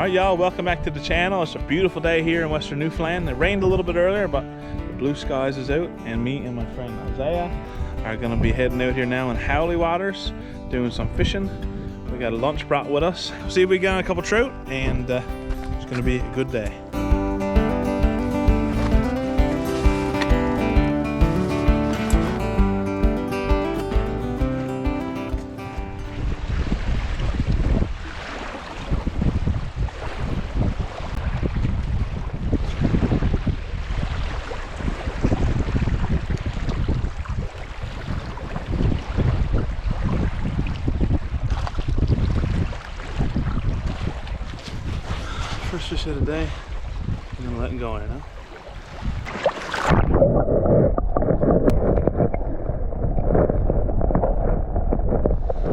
Alright y'all, welcome back to the channel. It's a beautiful day here in Western Newfoundland. It rained a little bit earlier, but the blue skies is out, and me and my friend Isaiah are going to be heading out here now in Howley waters, doing some fishing. We got a lunch brought with us. See if we got a couple trout, and it's going to be a good day. First fish of the day, I'm gonna let him go right now.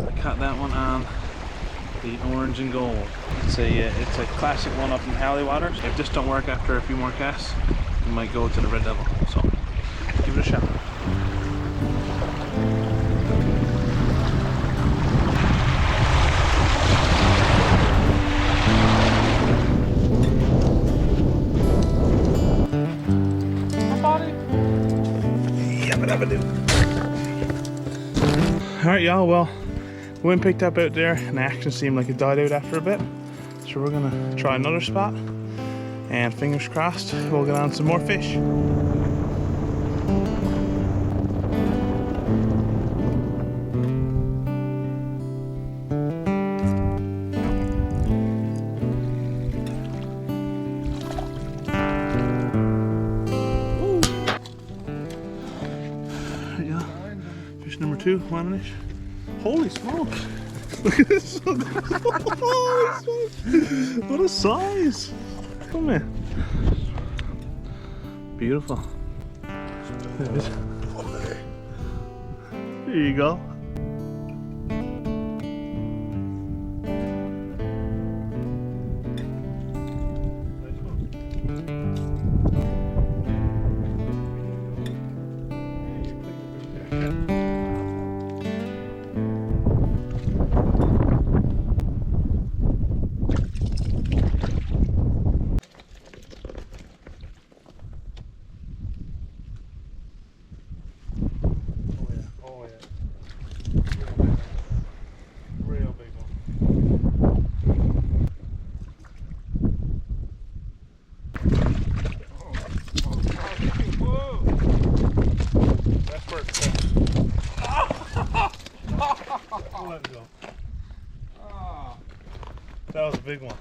I caught that one on the orange and gold. It's a classic one up in Howley waters. If this don't work after a few more casts, we might go to the red devil. So give it a shot. Alright y'all, well, the wind picked up out there and the action seemed like it died out after a bit. So we're gonna try another spot and fingers crossed we'll get on some more fish. Number 2, Ouananiche. Holy smoke! Look at this one! Holy smoke! What a size! Come here. Beautiful. There it is. There you go. Let it go. Oh, that was a big one.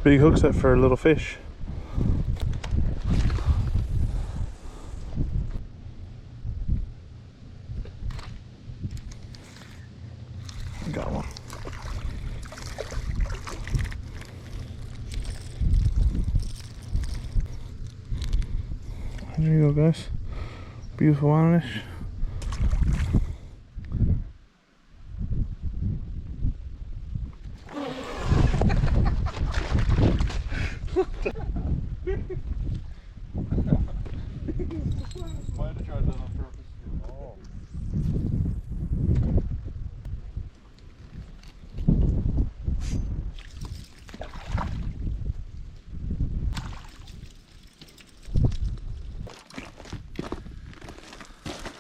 Big hook set for a little fish. Got one. There you go, guys. Beautiful Ouananiche. Might have tried that on purpose. Oh.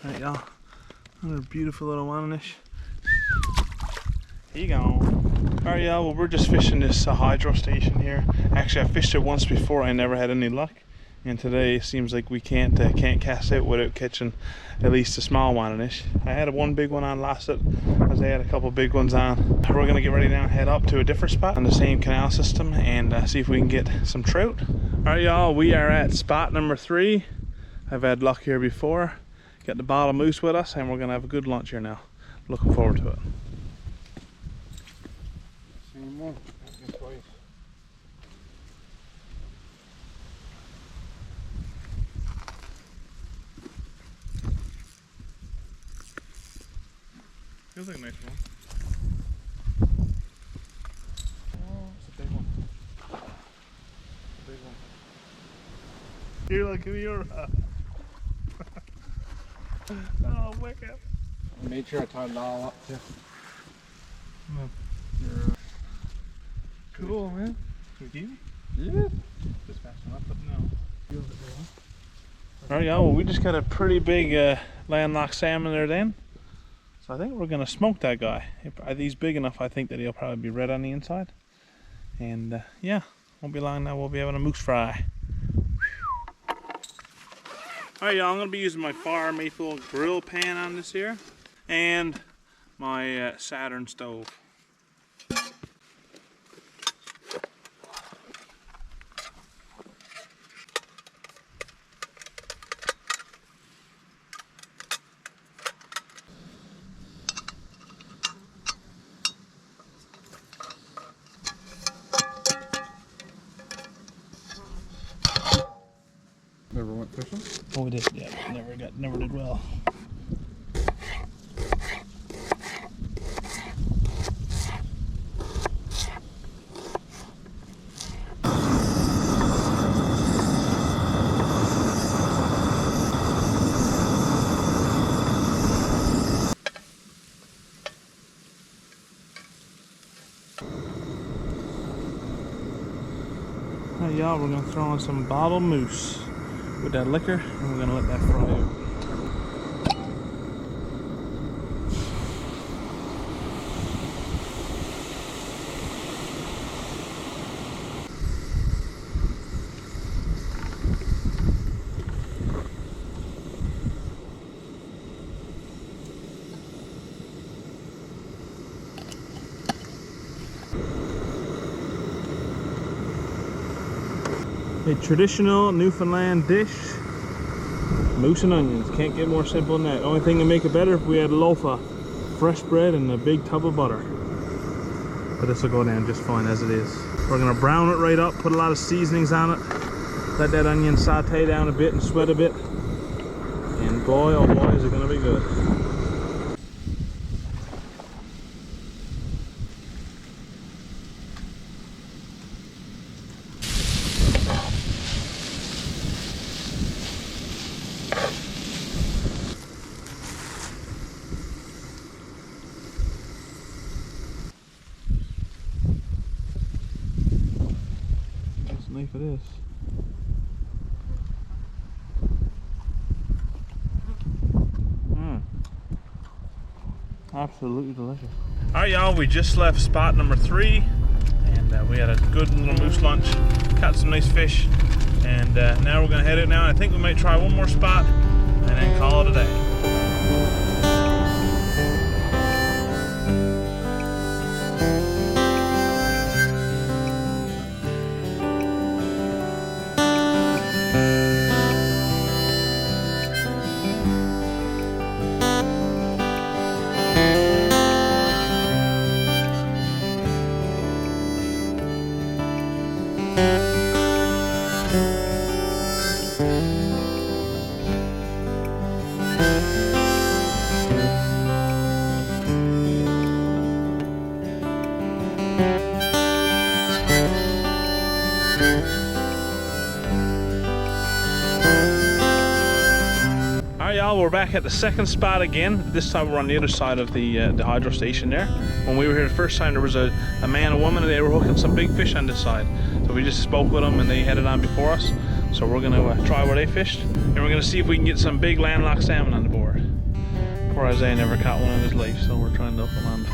Right, y'all, another beautiful little Ouananiche. Here you go. Alright y'all, well we're just fishing this hydro station here. Actually I fished it once before, I never had any luck. And today it seems like we can't cast out without catching at least a small Ouananiche. I had one big one on, lost it, as I had a couple big ones on. We're gonna get ready now and head up to a different spot on the same canal system and see if we can get some trout. Alright y'all, we are at spot number 3. I've had luck here before. Got the bottle moose with us and we're gonna have a good lunch here now. Looking forward to it. Same one. Twice. Feels like a nice one. Oh, it's a big one. Big one. You're like, you're oh, wicked. I made sure I tied it all up too. Cool, man. Should we keep it? Yeah. Just fast enough, but no. Alright, y'all, well, we just got a pretty big landlocked salmon there then. So I think we're going to smoke that guy. If he's big enough, I think that he'll probably be red on the inside. And yeah, won't be long now, we'll be having a moose fry. Alright, y'all, I'm going to be using my fire maple grill pan on this here. And my Saturn stove. Never went fishing? Oh, we did, yeah, never did well. Alright, y'all, we're gonna throw in some bottled moose with that liquor, and we're gonna let that fry out. A traditional Newfoundland dish, moose and onions. Can't get more simple than that. Only thing to make it better if we had a loaf of fresh bread and a big tub of butter. But this will go down just fine as it is. We're gonna brown it right up, put a lot of seasonings on it, let that onion saute down a bit and sweat a bit. And boy, oh boy, is it gonna be good. Knife it is. Absolutely delicious. Alright, y'all, we just left spot number 3 and we had a good little moose lunch, caught some nice fish, and now we're gonna head out now. I think we might try one more spot and then call it a day. Alright, y'all, we're back at the second spot again. This time we're on the other side of the hydro station there. When we were here the first time, there was a man and woman, and they were hooking some big fish on this side. So we just spoke with them and they headed on before us. So we're gonna try where they fished, and we're gonna see if we can get some big landlocked salmon on the board. Poor Isaiah never caught one in his life, so we're trying to hook him on.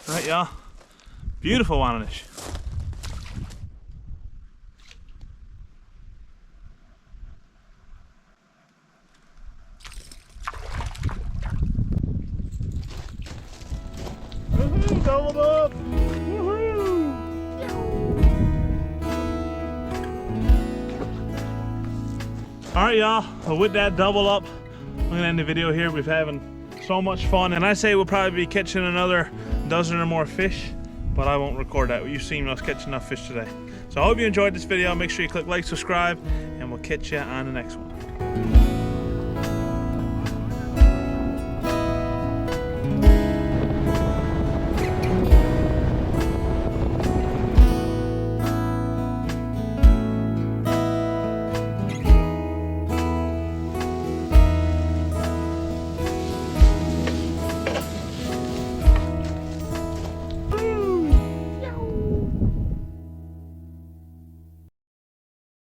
Right, y'all. Beautiful Ouananiche. doubled up. Woohoo! All right, y'all. Well, with that double up, I'm gonna end the video here. We've having so much fun, and I say we'll probably be catching another dozen or more fish, but I won't record that. You've seen us catch enough fish today. So I hope you enjoyed this video. Make sure you click like, subscribe, and we'll catch you on the next one.